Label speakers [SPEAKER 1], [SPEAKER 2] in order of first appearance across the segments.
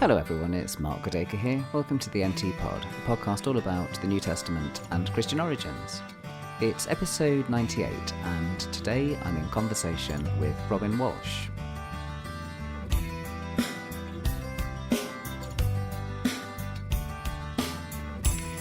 [SPEAKER 1] Hello everyone, it's Mark Goodacre here. Welcome to the NT Pod, a podcast all about the New Testament and Christian origins. It's episode 98, and today I'm in conversation with Robyn Walsh.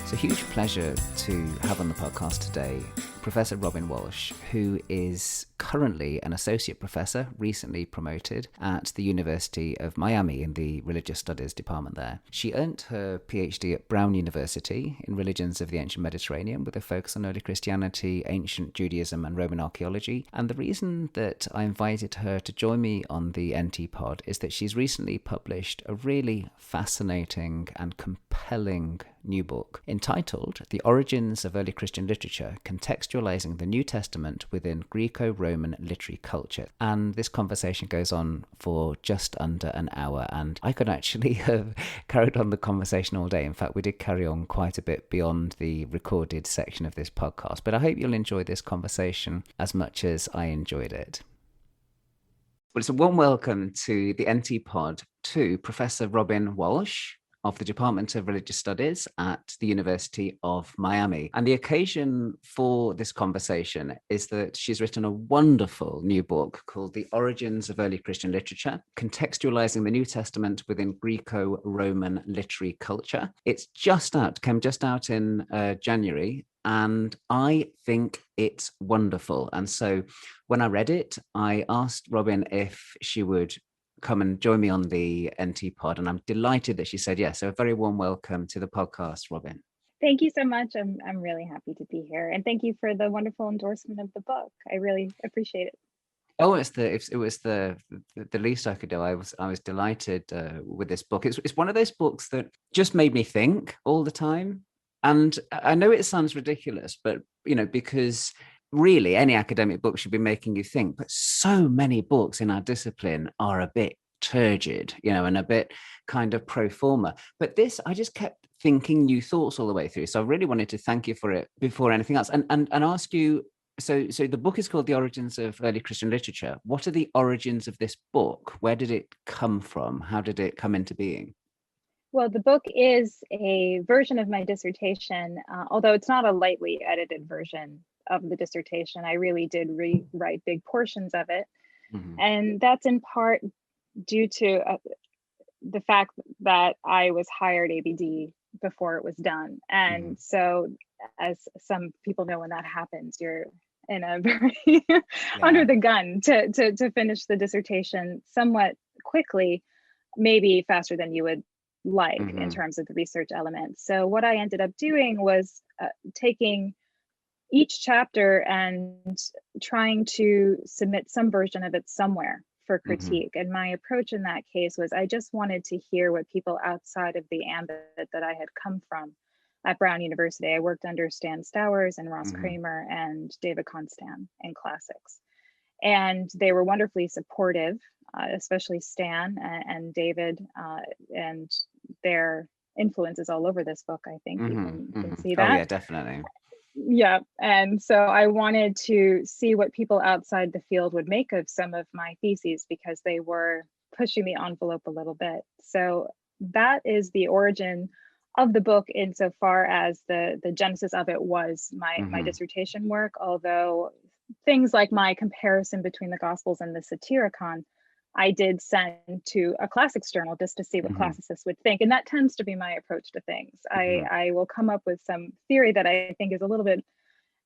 [SPEAKER 1] It's a huge pleasure to have on the podcast today Professor Robyn Walsh, who is currently an associate professor, recently promoted at the University of Miami in the Religious Studies department there. She earned her PhD at Brown University in Religions of the Ancient Mediterranean with a focus on early Christianity, ancient Judaism and Roman archaeology. And the reason that I invited her to join me on the NT Pod is that she's recently published a really fascinating and compelling new book entitled The Origins of Early Christian Literature, Contextualizing the New Testament within Greco-Roman Literary Culture. And this conversation goes on for just under an hour, and I could actually have carried on the conversation all day. In fact, we did carry on quite a bit beyond the recorded section of this podcast, but I hope you'll enjoy this conversation as much as I enjoyed it. Well, it's a warm welcome to the NT Pod to Professor Robyn Walsh of the Department of Religious Studies at the University of Miami. And the occasion for this conversation is that she's written a wonderful new book called The Origins of Early Christian Literature, Contextualizing the New Testament within Greco-Roman Literary Culture. It's came just out in January, and I think it's wonderful. And so when I read it, I asked Robyn if she would come and join me on the NT Pod, and I'm delighted that she said yes. So a very warm welcome to the podcast, Robyn.
[SPEAKER 2] Thank you so much. I'm really happy to be here, and thank you for the wonderful endorsement of the book. I really appreciate it.
[SPEAKER 1] Oh, it was the least I could do. I was delighted with this book. It's one of those books that just made me think all the time, and I know it sounds ridiculous, but because really, any academic book should be making you think, but so many books in our discipline are a bit turgid, and a bit kind of pro forma. But this, I just kept thinking new thoughts all the way through. So I really wanted to thank you for it before anything else, and ask you. So the book is called The Origins of Early Christian Literature. What are the origins of this book? Where did it come from? How did it come into being?
[SPEAKER 2] Well, the book is a version of my dissertation, although it's not a lightly edited version of the dissertation. I really did rewrite big portions of it. Mm-hmm. And that's in part due to the fact that I was hired ABD before it was done. And so, as some people know, when that happens, you're in a very under the gun to finish the dissertation somewhat quickly, maybe faster than you would like in terms of the research elements. So what I ended up doing was taking each chapter and trying to submit some version of it somewhere for critique. And my approach in that case was I just wanted to hear what people outside of the ambit that I had come from at Brown University. I worked under Stan Stowers and Ross Kramer and David Constan in classics. And they were wonderfully supportive, especially Stan and David, and their influence is all over this book, I think. You can see that.
[SPEAKER 1] Oh, yeah, definitely.
[SPEAKER 2] Yeah. And so I wanted to see what people outside the field would make of some of my theses, because they were pushing the envelope a little bit. So that is the origin of the book, insofar as the genesis of it was my dissertation work, although things like my comparison between the Gospels and the Satyricon, I did send to a classics journal just to see what classicists would think. And that tends to be my approach to things. I will come up with some theory that I think is a little bit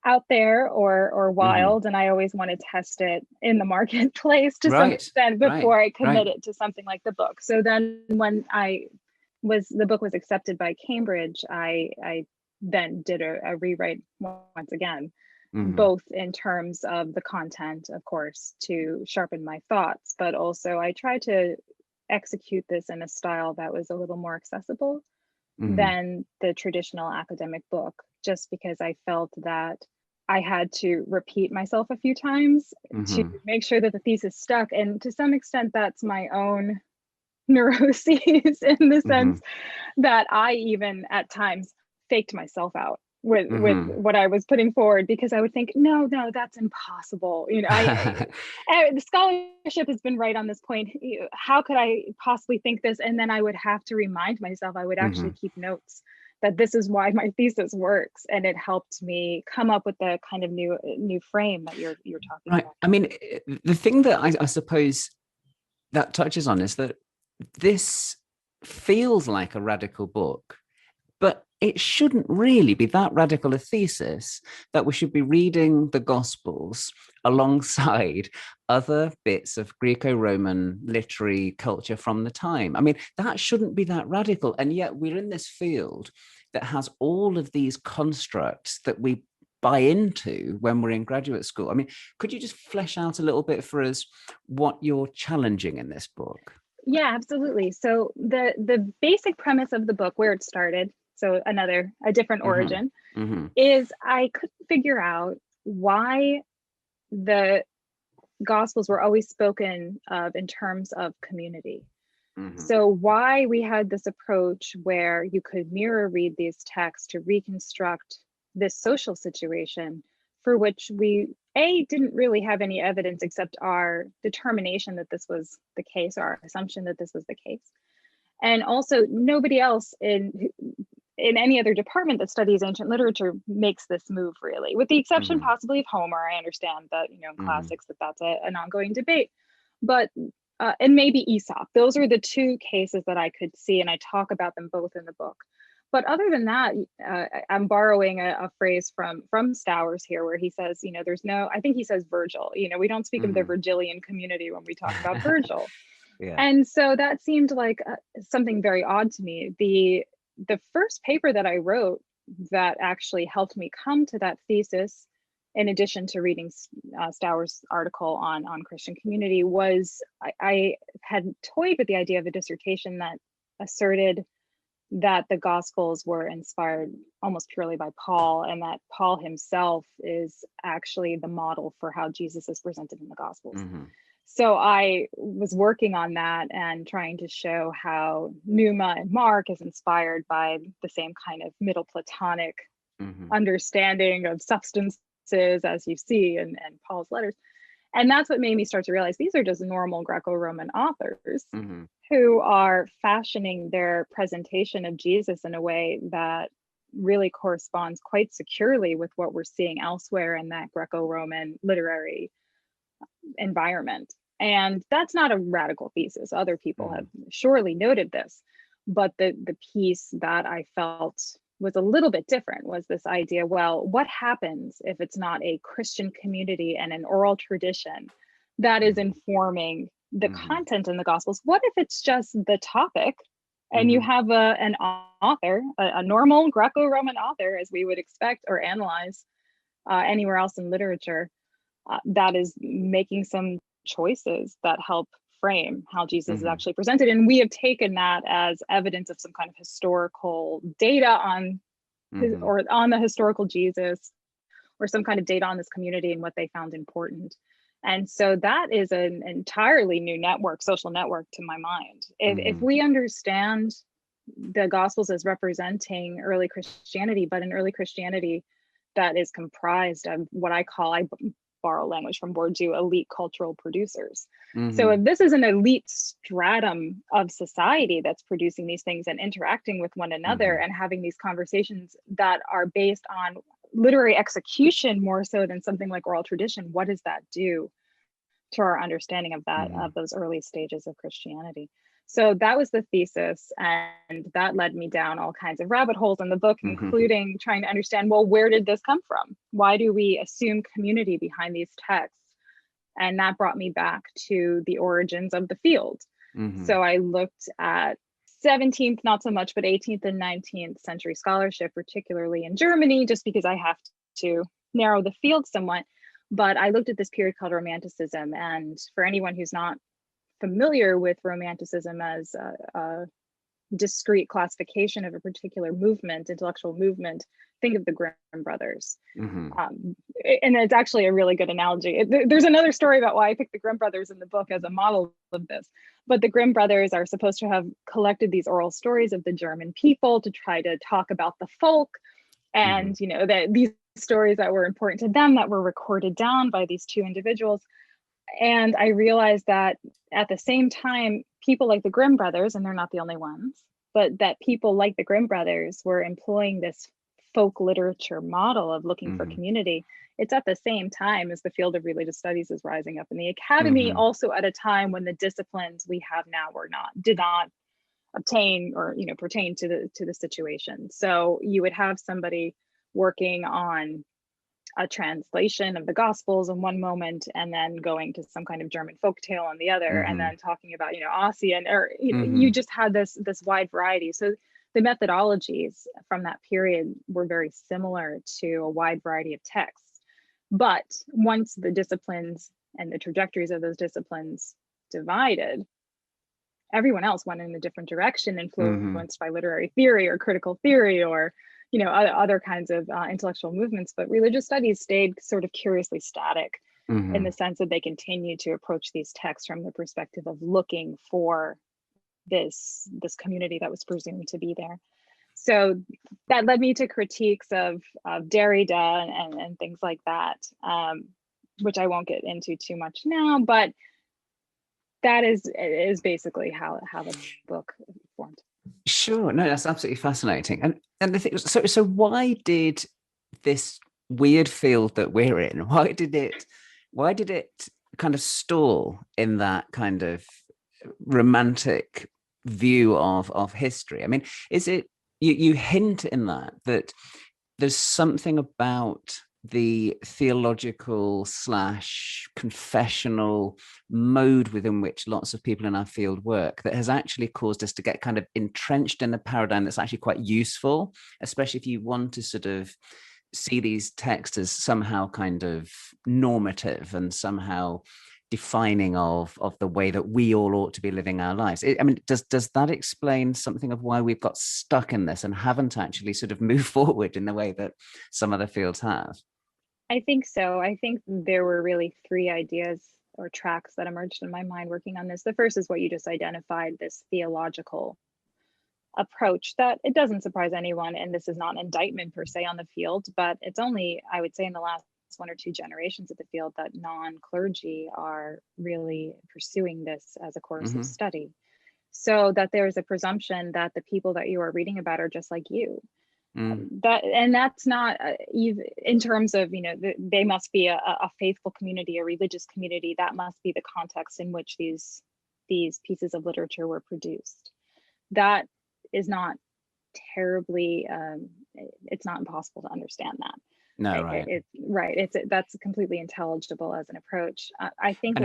[SPEAKER 2] out there or wild, and I always want to test it in the marketplace to some extent before I commit it to something like the book. So then when the book was accepted by Cambridge, I then did a rewrite once again. Both in terms of the content, of course, to sharpen my thoughts, but also I tried to execute this in a style that was a little more accessible than the traditional academic book, just because I felt that I had to repeat myself a few times to make sure that the thesis stuck. And to some extent, that's my own neuroses in the sense that I even at times faked myself out with what I was putting forward, because I would think, no, that's impossible. The scholarship has been right on this point. How could I possibly think this? And then I would have to remind myself, I would actually keep notes that this is why my thesis works. And it helped me come up with the kind of new frame that you're talking about.
[SPEAKER 1] I mean, the thing that I suppose that touches on is that this feels like a radical book, but it shouldn't really be that radical a thesis that we should be reading the Gospels alongside other bits of Greco-Roman literary culture from the time. I mean, that shouldn't be that radical. And yet we're in this field that has all of these constructs that we buy into when we're in graduate school. I mean, could you just flesh out a little bit for us what you're challenging in this book?
[SPEAKER 2] Yeah, absolutely. So the basic premise of the book, where it started, so a different origin, is I couldn't figure out why the Gospels were always spoken of in terms of community. So why we had this approach where you could mirror read these texts to reconstruct this social situation for which we didn't really have any evidence except our determination that this was the case, or our assumption that this was the case. And also nobody else in any other department that studies ancient literature makes this move, really, with the exception possibly of Homer. I understand that, in classics that's an ongoing debate, but and maybe Aesop. Those are the two cases that I could see, and I talk about them both in the book. But other than that, I'm borrowing a phrase from Stowers here, where he says, there's no, I think he says Virgil, we don't speak of the Virgilian community when we talk about Virgil. Yeah. And so that seemed like something very odd to me. The first paper that I wrote that actually helped me come to that thesis, in addition to reading Stowers' article on Christian community, was I had toyed with the idea of a dissertation that asserted that the Gospels were inspired almost purely by Paul, and that Paul himself is actually the model for how Jesus is presented in the Gospels. So I was working on that and trying to show how Numa and Mark is inspired by the same kind of Middle Platonic understanding of substances as you see in Paul's letters. And that's what made me start to realize these are just normal Greco-Roman authors who are fashioning their presentation of Jesus in a way that really corresponds quite securely with what we're seeing elsewhere in that Greco-Roman literary environment. And that's not a radical thesis. Other people have surely noted this, but the piece that I felt was a little bit different was this idea, well, what happens if it's not a Christian community and an oral tradition that is informing the content in the Gospels? What if it's just the topic and you have an author, a normal Greco-Roman author, as we would expect or analyze anywhere else in literature, that is making some choices that help frame how Jesus is actually presented. And we have taken that as evidence of some kind of historical data on or on the historical Jesus, or some kind of data on this community and what they found important. And so that is an entirely new network, social network to my mind. If we understand the Gospels as representing early Christianity, but an early Christianity that is comprised of what I borrow language from Bourdieu, elite cultural producers. So if this is an elite stratum of society that's producing these things and interacting with one another and having these conversations that are based on literary execution more so than something like oral tradition, what does that do to our understanding of that, of those early stages of Christianity? So that was the thesis, and that led me down all kinds of rabbit holes in the book, including trying to understand, well, where did this come from? Why do we assume community behind these texts? And that brought me back to the origins of the field. So I looked at 17th, not so much, but 18th and 19th century scholarship, particularly in Germany, just because I have to narrow the field somewhat. But I looked at this period called Romanticism. And for anyone who's not familiar with Romanticism as a discrete classification of a particular movement, intellectual movement, think of the Grimm brothers. And it's actually a really good analogy. There's another story about why I picked the Grimm brothers in the book as a model of this. But the Grimm brothers are supposed to have collected these oral stories of the German people to try to talk about the folk. and that these stories that were important to them that were recorded down by these two individuals. And I realized that at the same time, people like the Grimm brothers, and they're not the only ones, but that people like the Grimm brothers were employing this folk literature model of looking for community. It's at the same time as the field of religious studies is rising up in the academy, also at a time when the disciplines we have now did not obtain or pertain to the situation. So you would have somebody working on a translation of the Gospels in one moment, and then going to some kind of German folktale on the other, and then talking about Ossian, or you just had this wide variety. So the methodologies from that period were very similar to a wide variety of texts. But once the disciplines and the trajectories of those disciplines divided, everyone else went in a different direction, influenced by literary theory or critical theory or other kinds of intellectual movements. But religious studies stayed sort of curiously static in the sense that they continued to approach these texts from the perspective of looking for this community that was presumed to be there. So that led me to critiques of Derrida and things like that, which I won't get into too much now, but that is basically how the book formed.
[SPEAKER 1] Sure, no, that's absolutely fascinating. And the thing, so why did this weird field that we're in, why did it kind of stall in that kind of romantic view of history? I mean, is it you hint in that there's something about the theological / confessional mode within which lots of people in our field work that has actually caused us to get kind of entrenched in a paradigm that's actually quite useful, especially if you want to sort of see these texts as somehow kind of normative and somehow defining of the way that we all ought to be living our lives. I mean, does that explain something of why we've got stuck in this and haven't actually sort of moved forward in the way that some other fields have?
[SPEAKER 2] I think so. I think there were really three ideas or tracks that emerged in my mind working on this. The first is what you just identified, this theological approach that it doesn't surprise anyone. And this is not an indictment per se on the field, but it's only, I would say, in the last 1 or 2 generations of the field that non-clergy are really pursuing this as a course of study. So that there's a presumption that the people that you are reading about are just like you. That's not in terms of they must be a faithful community, a religious community. That must be the context in which these pieces of literature were produced. That is not terribly it's not impossible to understand that.
[SPEAKER 1] No, right.
[SPEAKER 2] That's completely intelligible as an approach. I think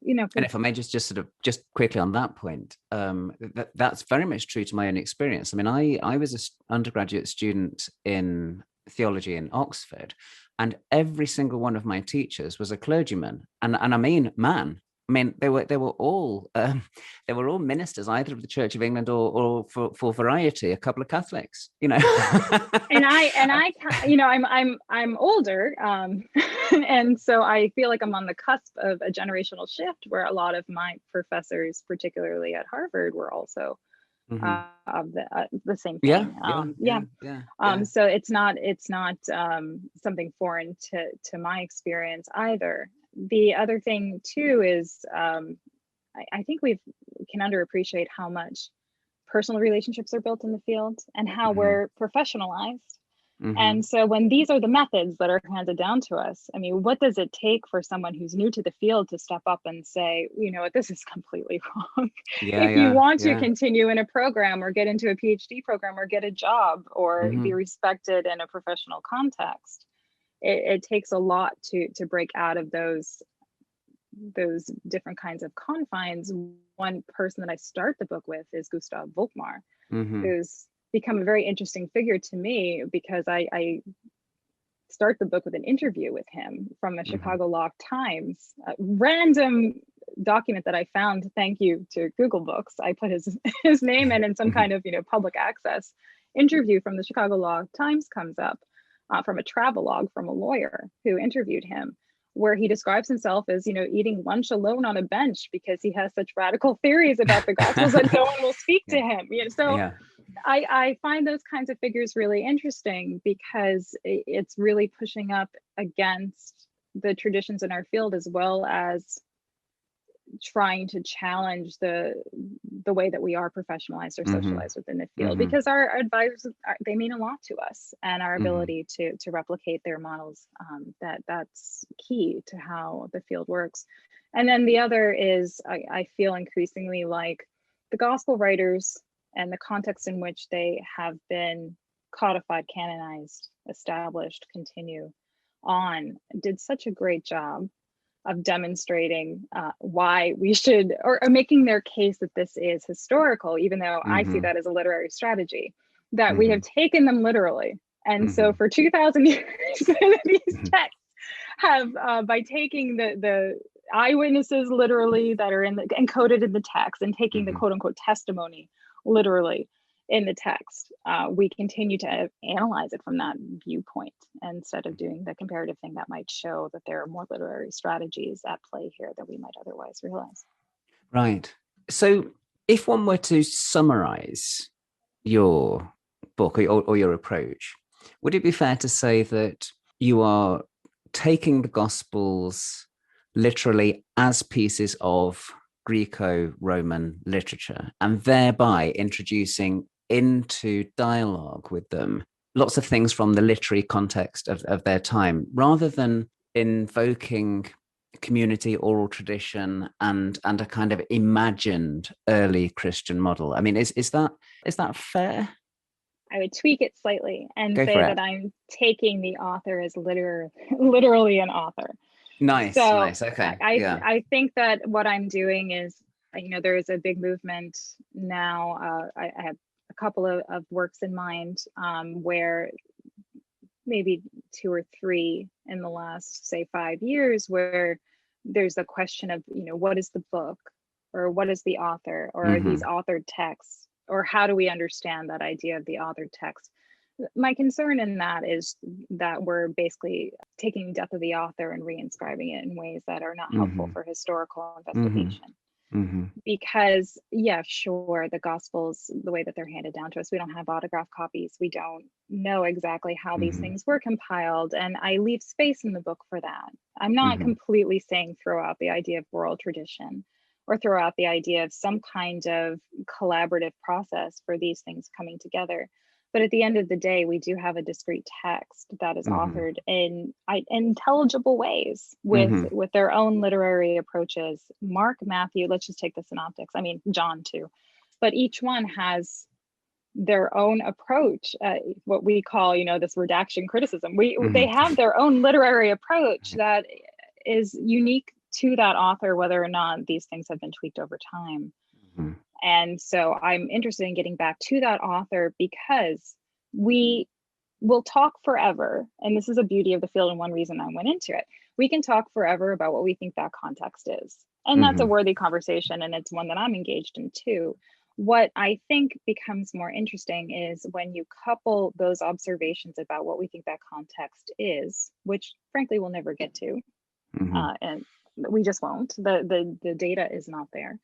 [SPEAKER 1] and if I may just quickly on that point, that's very much true to my own experience. I mean, I was an undergraduate student in theology in Oxford, and every single one of my teachers was a clergyman, and I mean man. I mean, they were all ministers, either of the Church of England or for variety, a couple of Catholics,
[SPEAKER 2] and I'm older, and so I feel like I'm on the cusp of a generational shift where a lot of my professors, particularly at Harvard, were also of the same thing. So it's not something foreign to my experience either. The other thing too is I think we can underappreciate how much personal relationships are built in the field and how we're professionalized. And so when these are the methods that are handed down to us, I mean, what does it take for someone who's new to the field to step up and say, you know what, this is completely wrong. If you want to continue in a program or get into a PhD program or get a job or be respected in a professional context, it takes a lot to break out of those different kinds of confines. One person that I start the book with is Gustav Volkmar, who's become a very interesting figure to me because I start the book with an interview with him from the Chicago Law Times, a random document that I found, thank you to Google Books. I put his name in some kind of public access interview from the Chicago Law Times comes up. From a travelogue from a lawyer who interviewed him, where he describes himself as, eating lunch alone on a bench because he has such radical theories about the Gospels that no one will speak to him. I find those kinds of figures really interesting because it's really pushing up against the traditions in our field, as well as trying to challenge the way that we are professionalized or
[SPEAKER 1] Mm-hmm.
[SPEAKER 2] socialized within the field,
[SPEAKER 1] Mm-hmm.
[SPEAKER 2] because our advisors they mean a lot to us, and our
[SPEAKER 1] Mm-hmm.
[SPEAKER 2] ability to replicate their models, that's key to how the field works. And then the other is, I feel increasingly like the gospel writers and the context in which they have been codified, canonized, established, continue on, did such a great job of demonstrating why we should, or making their case that this is historical, even though I see
[SPEAKER 1] Mm-hmm.
[SPEAKER 2] that as a literary strategy, that we
[SPEAKER 1] Mm-hmm.
[SPEAKER 2] have taken them literally. And so
[SPEAKER 1] Mm-hmm.
[SPEAKER 2] for 2000 years, these
[SPEAKER 1] Mm-hmm.
[SPEAKER 2] texts have, by taking the eyewitnesses literally that are encoded in the text, and taking the
[SPEAKER 1] Mm-hmm.
[SPEAKER 2] quote unquote testimony literally in the text, we continue to analyze it from that viewpoint, instead of doing the comparative thing that might show that there are more literary strategies at play here than we might otherwise realize.
[SPEAKER 1] Right. So if one were to summarize your book, or your approach, would it be fair to say that you are taking the Gospels literally as pieces of Greco-Roman literature, and thereby introducing into dialogue with them lots of things from the literary context of their time, rather than invoking community oral tradition and a kind of imagined early Christian model? I mean, is that fair?
[SPEAKER 2] I would tweak it slightly and
[SPEAKER 1] Go for
[SPEAKER 2] say
[SPEAKER 1] it.
[SPEAKER 2] that I'm taking the author as literally an author.
[SPEAKER 1] Nice,
[SPEAKER 2] So
[SPEAKER 1] nice. Okay.
[SPEAKER 2] I
[SPEAKER 1] Yeah.
[SPEAKER 2] I think that what I'm doing is, there is a big movement now. I have a couple of works in mind, where maybe two or three in the last, say, 5 years, where there's a question of, what is the book, or what is the author, or these
[SPEAKER 1] Mm-hmm.
[SPEAKER 2] authored texts, or how do we understand that idea of the authored text? My concern in that is that we're basically taking death of the author and reinscribing it in ways that are not helpful
[SPEAKER 1] Mm-hmm.
[SPEAKER 2] for historical
[SPEAKER 1] Mm-hmm.
[SPEAKER 2] investigation.
[SPEAKER 1] Mm-hmm.
[SPEAKER 2] Because, yeah, sure, the Gospels, the way that they're handed down to us, we don't have autograph copies. We don't know exactly how these
[SPEAKER 1] Mm-hmm.
[SPEAKER 2] things were compiled. And I leave space in the book for that. I'm not
[SPEAKER 1] Mm-hmm.
[SPEAKER 2] completely saying throw out the idea of oral tradition, or throw out the idea of some kind of collaborative process for these things coming together. But at the end of the day, we do have a discrete text that is
[SPEAKER 1] Mm-hmm.
[SPEAKER 2] authored in intelligible ways,
[SPEAKER 1] Mm-hmm.
[SPEAKER 2] with their own literary approaches. Mark, Matthew, let's just take the synoptics. I mean, John too. But each one has their own approach, what we call, this redaction criticism. They
[SPEAKER 1] Mm-hmm.
[SPEAKER 2] have their own literary approach that is unique to that author, whether or not these things have been tweaked over time.
[SPEAKER 1] Mm-hmm.
[SPEAKER 2] And so I'm interested in getting back to that author, because we will talk forever. And this is a beauty of the field, and one reason I went into it. We can talk forever about what we think that context is. And that's a
[SPEAKER 1] Mm-hmm.
[SPEAKER 2] worthy conversation. And it's one that I'm engaged in too. What I think becomes more interesting is when you couple those observations about what we think that context is, which frankly we'll never get to,
[SPEAKER 1] Mm-hmm.
[SPEAKER 2] and we just won't. The data is not there.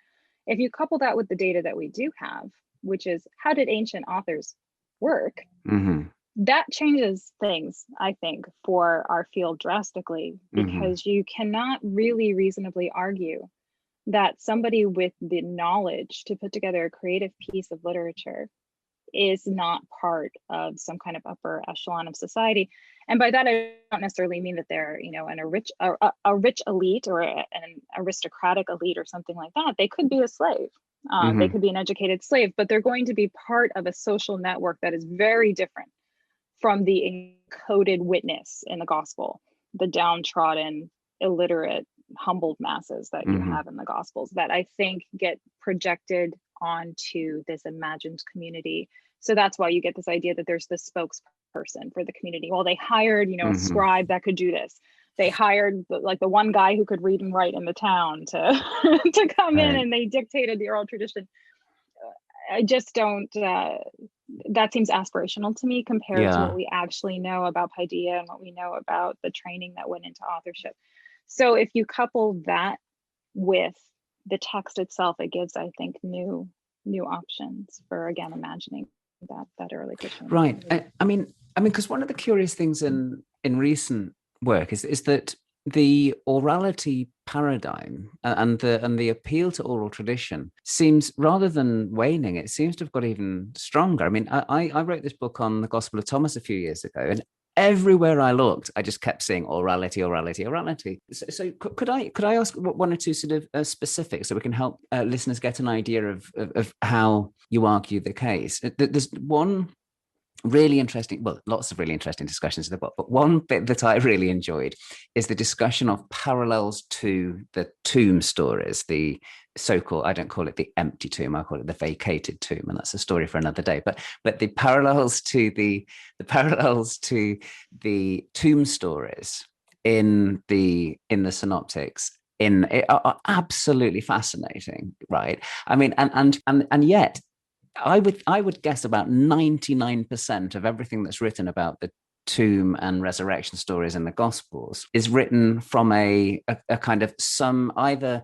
[SPEAKER 2] If you couple that with the data that we do have, which is how did ancient authors work,
[SPEAKER 1] Mm-hmm.
[SPEAKER 2] that changes things, I think, for our field drastically,
[SPEAKER 1] Mm-hmm.
[SPEAKER 2] because you cannot really reasonably argue that somebody with the knowledge to put together a creative piece of literature is not part of some kind of upper echelon of society. And by that, I don't necessarily mean that they're, a rich elite, or an aristocratic elite or something like that. They could be a slave. They
[SPEAKER 1] Mm-hmm.
[SPEAKER 2] could be an educated slave, but they're going to be part of a social network that is very different from the encoded witness in the gospel, the downtrodden, illiterate, humbled masses that you
[SPEAKER 1] Mm-hmm.
[SPEAKER 2] have in the gospels, that I think get projected onto this imagined community. So that's why you get this idea that there's this spokesperson for the community. Well, they hired, a
[SPEAKER 1] Mm-hmm.
[SPEAKER 2] scribe that could do this. They hired the one guy who could read and write in the town to to come in,
[SPEAKER 1] Right.
[SPEAKER 2] and they dictated the oral tradition. I just don't, that seems aspirational to me compared to what
[SPEAKER 1] Yeah.
[SPEAKER 2] we actually know about Paideia and what we know about the training that went into authorship. So if you couple that with the text itself, it gives, I think, new options for, again, imagining that early Christian.
[SPEAKER 1] Right. I mean, because one of the curious things in recent work is that the orality paradigm and the appeal to oral tradition seems, rather than waning, it seems to have got even stronger. I mean, I wrote this book on the Gospel of Thomas a few years ago, and everywhere I looked, I just kept saying orality, orality, orality. So could I ask one or two sort of specifics so we can help listeners get an idea of how you argue the case? There's one really interesting, well, lots of really interesting discussions in the book, but one bit that I really enjoyed is the discussion of parallels to the tomb stories, the so-called, I don't call it the empty tomb, I call it the vacated tomb, and that's a story for another day. But the parallels to the tomb stories in the synoptics are absolutely fascinating, right? I mean, and yet I would guess about 99% of everything that's written about the tomb and resurrection stories in the Gospels is written from a kind of some either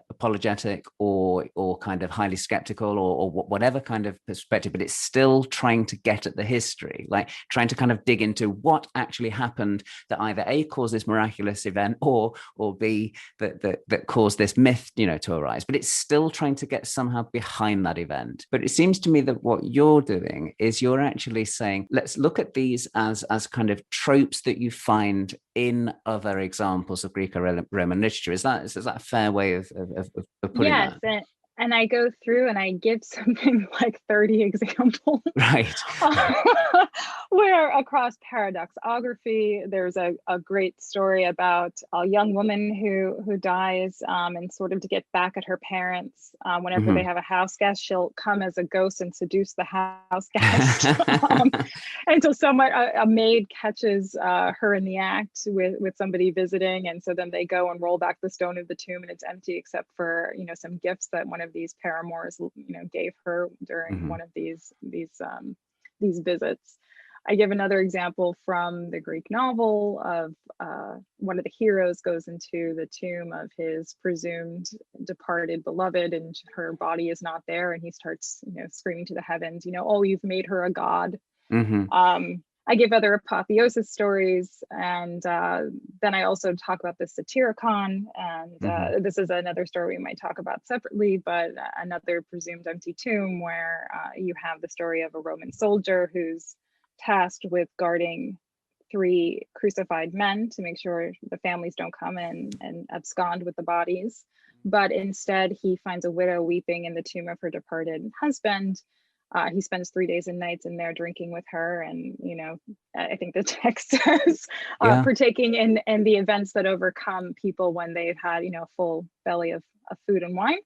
[SPEAKER 1] apologetic or kind of highly skeptical or whatever kind of perspective, but it's still trying to get at the history, like trying to kind of dig into what actually happened that either A, caused this miraculous event, or B, that caused this myth, to arise. But it's still trying to get somehow behind that event. But it seems to me that what you're doing is you're actually saying, let's look at these as kind of tropes that you find in other examples of Greco-Roman literature. Is that a fair way of putting that?
[SPEAKER 2] Yes, and I go through and I give something like 30 examples.
[SPEAKER 1] Right.
[SPEAKER 2] Where across paradoxography, there's a great story about a young woman who dies, and sort of to get back at her parents, whenever they have a house guest, she'll come as a ghost and seduce the house guest. Until a maid catches her in the act with somebody visiting, and so then they go and roll back the stone of the tomb, and it's empty except for some gifts that one of these paramours gave her during one of these visits. I give another example from the Greek novel of one of the heroes goes into the tomb of his presumed departed beloved, and her body is not there, and he starts screaming to the heavens, oh, you've made her a god. I give other apotheosis stories, and then I also talk about the Satyricon, and this is another story we might talk about separately, but another presumed empty tomb where you have the story of a Roman soldier who's tasked with guarding 3 crucified men to make sure the families don't come in and abscond with the bodies. But instead, he finds a widow weeping in the tomb of her departed husband. He spends 3 days and nights in there drinking with her, and I think the text says partaking in the events that overcome people when they've had a full belly of food and wine.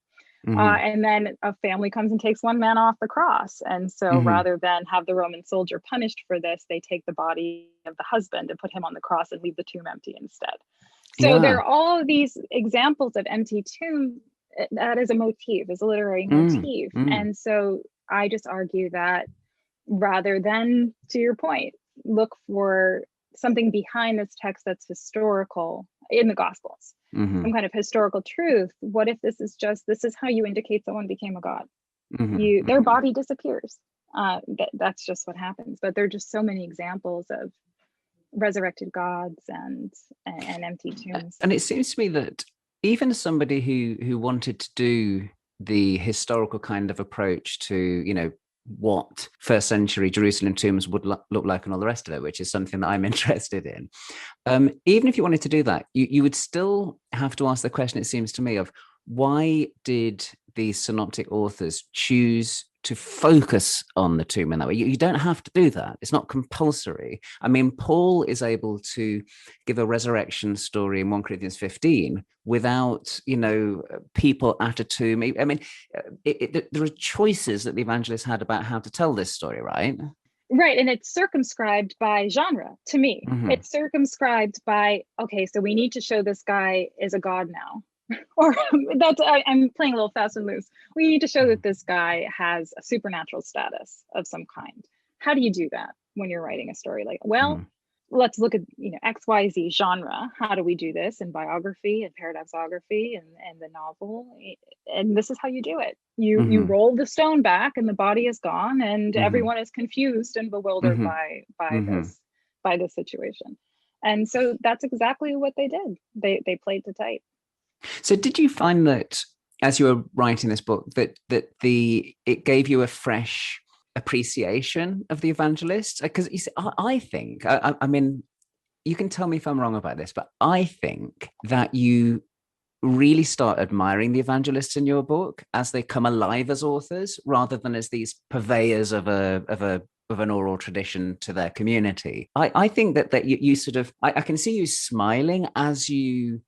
[SPEAKER 2] And then a family comes and takes one man off the cross, and so rather than have the Roman soldier punished for this, they take the body of the husband and put him on the cross and leave the tomb empty instead. So there are all these examples of empty tomb. That is a motif, is a literary motif. And so I just argue that rather than, to your point, look for something behind this text that's historical in the Gospels, some kind of historical truth. What if this is how you indicate someone became a god? Their body disappears. That's just what happens. But there are just so many examples of resurrected gods and empty tombs.
[SPEAKER 1] And it seems to me that even somebody who wanted to do the historical kind of approach to, what first century Jerusalem tombs would look like and all the rest of it, which is something that I'm interested in. Even if you wanted to do that, you would still have to ask the question, it seems to me, of why did these synoptic authors choose to focus on the tomb in that way? You don't have to do that. It's not compulsory. I mean, Paul is able to give a resurrection story in 1 Corinthians 15 without, people at a tomb. I mean, there are choices that the evangelists had about how to tell this story, right?
[SPEAKER 2] Right, and it's circumscribed by genre to me. It's circumscribed by, okay, so we need to show this guy is a god now. Or I'm playing a little fast and loose. We need to show that this guy has a supernatural status of some kind. How do you do that when you're writing a story? let's look at, XYZ genre. How do we do this in biography and paradoxography and the novel? And this is how you do it. You roll the stone back and the body is gone, and everyone is confused and bewildered by this situation. And so that's exactly what they did. They played to type.
[SPEAKER 1] So did you find that as you were writing this book that it gave you a fresh appreciation of the evangelists? Because I think, I mean, you can tell me if I'm wrong about this, but I think that you really start admiring the evangelists in your book as they come alive as authors, rather than as these purveyors of an oral tradition to their community. I think that you sort of, I can see you smiling as you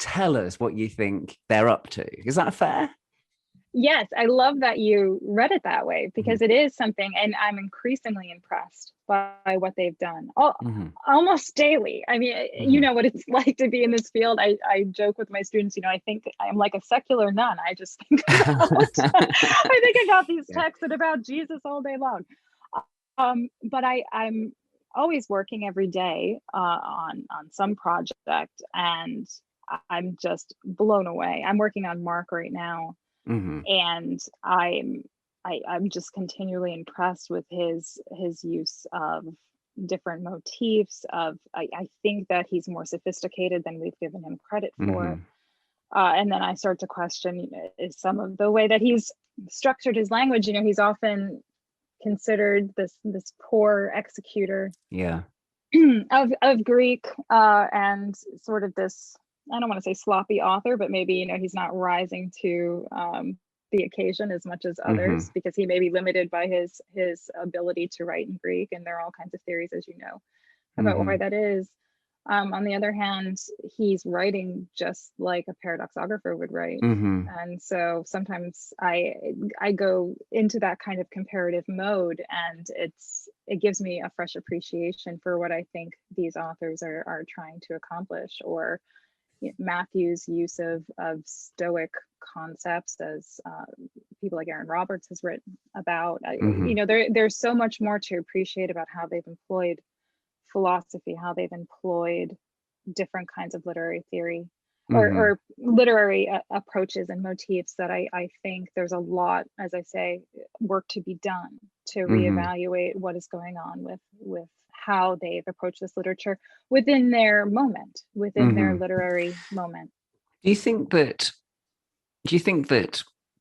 [SPEAKER 1] tell us what you think they're up to. Is that fair?
[SPEAKER 2] Yes, I love that you read it that way, because it is something, and I'm increasingly impressed by what they've done almost daily. I mean, you know what it's like to be in this field. I joke with my students, I think I'm like a secular nun. I just think about, I think about these texts and about Jesus all day long. But I'm always working every day on some project, and I'm just blown away. I'm working on Mark right now. And I'm just continually impressed with his use of different motifs. I think that he's more sophisticated than we've given him credit for. And then I start to question is some of the way that he's structured his language. He's often considered this poor executor of Greek, and sort of this, I don't want to say sloppy author, but maybe, he's not rising to the occasion as much as others, because he may be limited by his ability to write in Greek. And there are all kinds of theories, as you know, about why that is. On the other hand, he's writing just like a paradoxographer would write. And so sometimes I go into that kind of comparative mode, and it gives me a fresh appreciation for what I think these authors are trying to accomplish. Or Matthew's use of Stoic concepts, as people like Aaron Roberts has written about. There's so much more to appreciate about how they've employed philosophy, how they've employed different kinds of literary theory or literary approaches and motifs, that I think there's a lot, as I say, work to be done to reevaluate what is going on with how they've approached this literature within their moment, within their literary moment.
[SPEAKER 1] Do you think that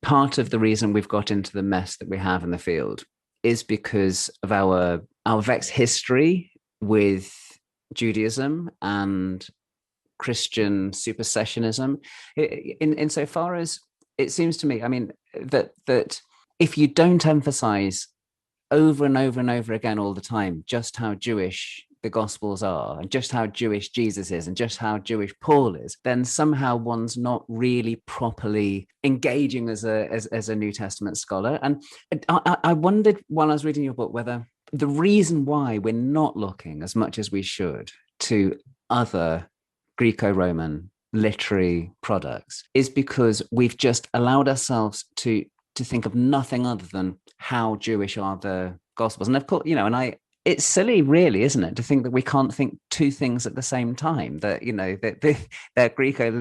[SPEAKER 1] part of the reason we've got into the mess that we have in the field is because of our vexed history with Judaism and Christian supersessionism, insofar as it seems to me, I mean, that if you don't emphasize over and over and over again all the time just how Jewish the Gospels are, and just how Jewish Jesus is, and just how Jewish Paul is, then somehow one's not really properly engaging as a New Testament scholar. And I wondered while I was reading your book whether the reason why we're not looking as much as we should to other Greco-Roman literary products is because we've just allowed ourselves to think of nothing other than how Jewish are the Gospels. And of course, it's silly, really, isn't it, to think that we can't think two things at the same time, that, that they're Greco-Roman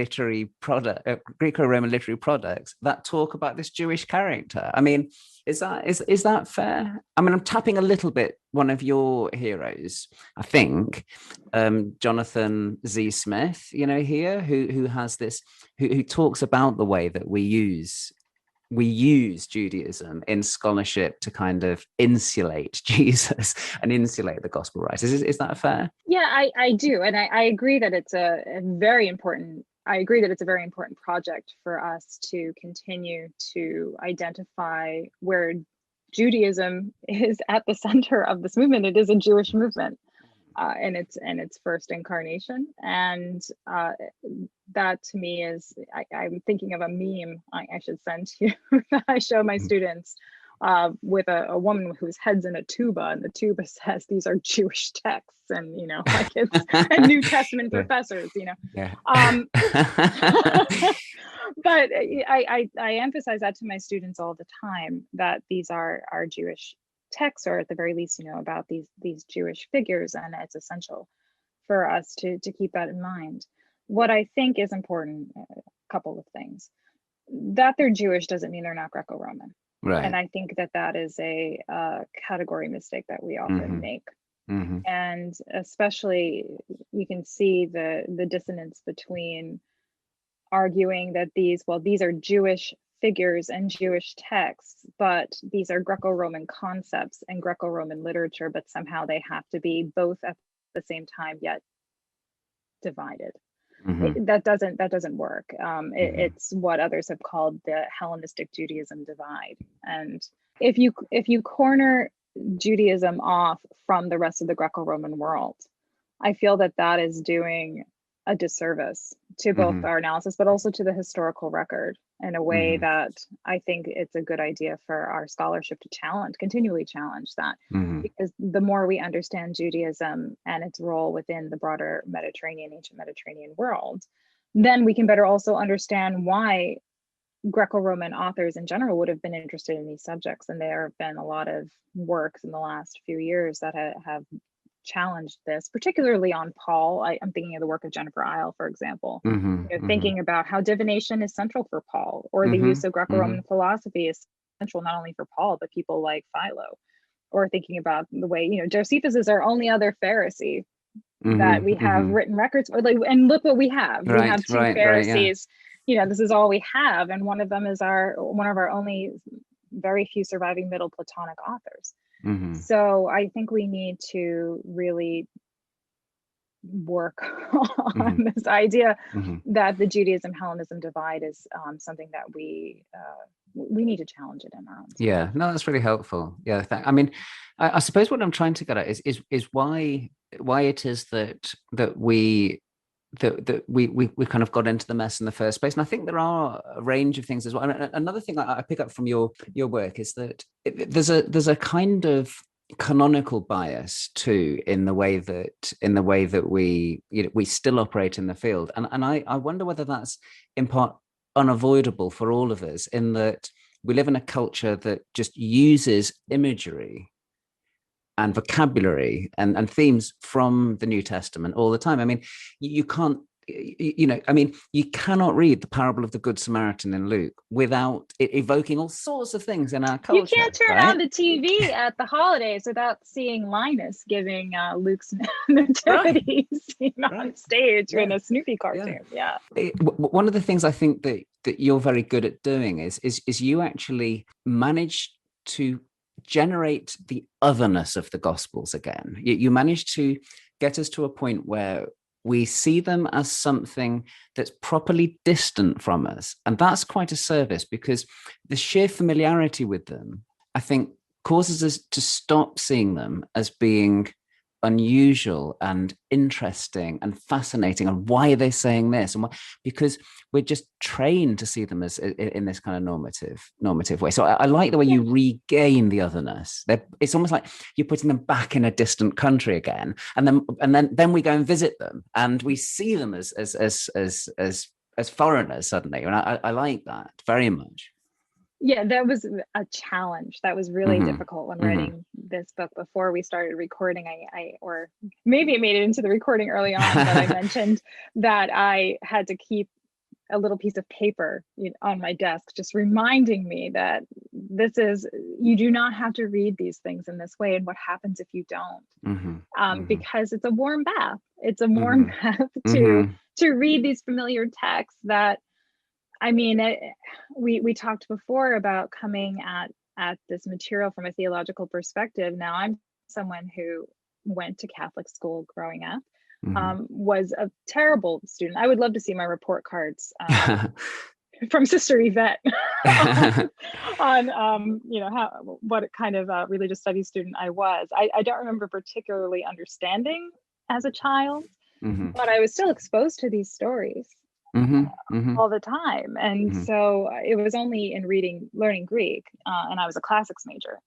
[SPEAKER 1] literary products that talk about this Jewish character. I mean, is that fair? I mean, I'm tapping a little bit one of your heroes, I think, Jonathan Z. Smith, here, who has this, who talks about the way that we use Judaism in scholarship to kind of insulate Jesus and insulate the gospel writers. Is that fair?
[SPEAKER 2] Yeah, I do. And I agree that it's a very important project for us to continue to identify where Judaism is at the center of this movement. It is a Jewish movement in its first incarnation. And that to me is, I'm thinking of a meme I should send to you that I show my students with a woman whose head's in a tuba, and the tuba says these are Jewish texts, and like it's and New Testament professors,
[SPEAKER 1] Yeah.
[SPEAKER 2] But I emphasize that to my students all the time, that these are Jewish texts, or at the very least, about these Jewish figures, and it's essential for us to keep that in mind. What I think is important, a couple of things. That they're Jewish doesn't mean they're not Greco-Roman.
[SPEAKER 1] Right.
[SPEAKER 2] And I think that is a category mistake that we often make. And especially you can see the dissonance between arguing that these are Jewish figures and Jewish texts, but these are Greco-Roman concepts and Greco-Roman literature, but somehow they have to be both at the same time yet divided. That doesn't work. It's what others have called the Hellenistic Judaism divide. And if you corner Judaism off from the rest of the Greco-Roman world, I feel that is doing a disservice to both our analysis, but also to the historical record, in a way that I think it's a good idea for our scholarship to continually challenge that. Because the more we understand Judaism and its role within the broader ancient Mediterranean world, then we can better also understand why Greco-Roman authors in general would have been interested in these subjects. And there have been a lot of works in the last few years that have challenged this, particularly on Paul. I'm thinking of the work of Jennifer Isle, for example, thinking about how divination is central for Paul, or the use of Greco-Roman philosophy is central not only for Paul, but people like Philo, or thinking about the way, Josephus is our only other Pharisee that we have written records for. And look what we have. We have two Pharisees. This is all we have, and one of them is one of our only very few surviving Middle Platonic authors. So I think we need to really work on this idea that the Judaism Hellenism divide is something that we need to challenge it in our own space.
[SPEAKER 1] Yeah, no, that's really helpful. Yeah, I mean, I suppose what I'm trying to get at is why it is that we kind of got into the mess in the first place. And I think there are a range of things as well. And another thing I pick up from your work is that there's a kind of canonical bias too in the way that we still operate in the field. And I wonder whether that's in part unavoidable for all of us, in that we live in a culture that just uses imagery and vocabulary and themes from the New Testament all the time. I mean, you can't, you cannot read the parable of the Good Samaritan in Luke without it evoking all sorts of things in our culture.
[SPEAKER 2] You can't turn on the TV at the holidays without seeing Linus giving Luke's nativity scene on stage in a Snoopy cartoon. Yeah.
[SPEAKER 1] One of the things I think that you're very good at doing is you actually manage to generate the otherness of the Gospels again. You manage to get us to a point where we see them as something that's properly distant from us. And that's quite a service, because the sheer familiarity with them, I think, causes us to stop seeing them as being unusual and interesting and fascinating. And why are they saying this? And why? Because we're just trained to see them as in this kind of normative way. So I like the way you regain the otherness. It's almost like you're putting them back in a distant country again, and then we go and visit them, and we see them as foreigners suddenly. And I like that very much.
[SPEAKER 2] Yeah, that was a challenge. That was really difficult when writing this book. Before we started recording, or maybe it made it into the recording early on, but I mentioned that I had to keep a little piece of paper on my desk, just reminding me that you do not have to read these things in this way, and what happens if you don't, because it's a warm bath. It's a warm bath to read these familiar texts that, I mean, we talked before about coming at this material from a theological perspective. Now, I'm someone who went to Catholic school growing up, was a terrible student. I would love to see my report cards from Sister Yvette on what kind of religious studies student I was. I don't remember particularly understanding as a child, but I was still exposed to these stories. All the time. And so it was only in learning Greek, and I was a classics major,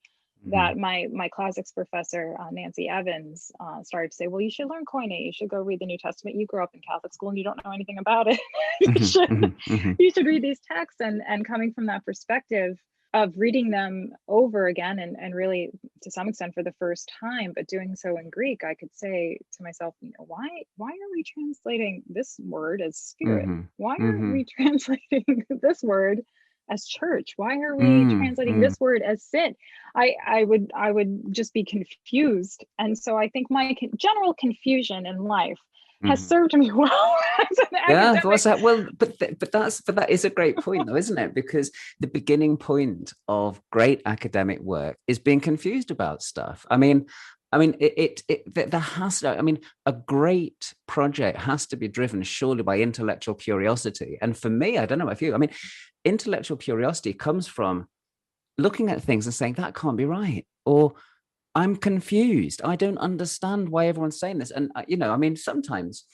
[SPEAKER 2] that my classics professor, Nancy Evans, started to say, well, you should learn Koine, you should go read the New Testament. You grew up in Catholic school and you don't know anything about it. You should read these texts. And coming from that perspective, of reading them over again and really to some extent for the first time, but doing so in Greek, I could say to myself, why are we translating this word as spirit? Why aren't we translating this word as church? Why are we translating this word as sin? I would just be confused. And so I think my general confusion in life has served me well as an academic.
[SPEAKER 1] What's that? Well, but that is a great point, though, isn't it? Because the beginning point of great academic work is being confused about stuff. I mean, there has to. I mean, a great project has to be driven surely by intellectual curiosity. And for me, I don't know about you. I mean, intellectual curiosity comes from looking at things and saying that can't be right, or I'm confused. I don't understand why everyone's saying this. And I mean, sometimes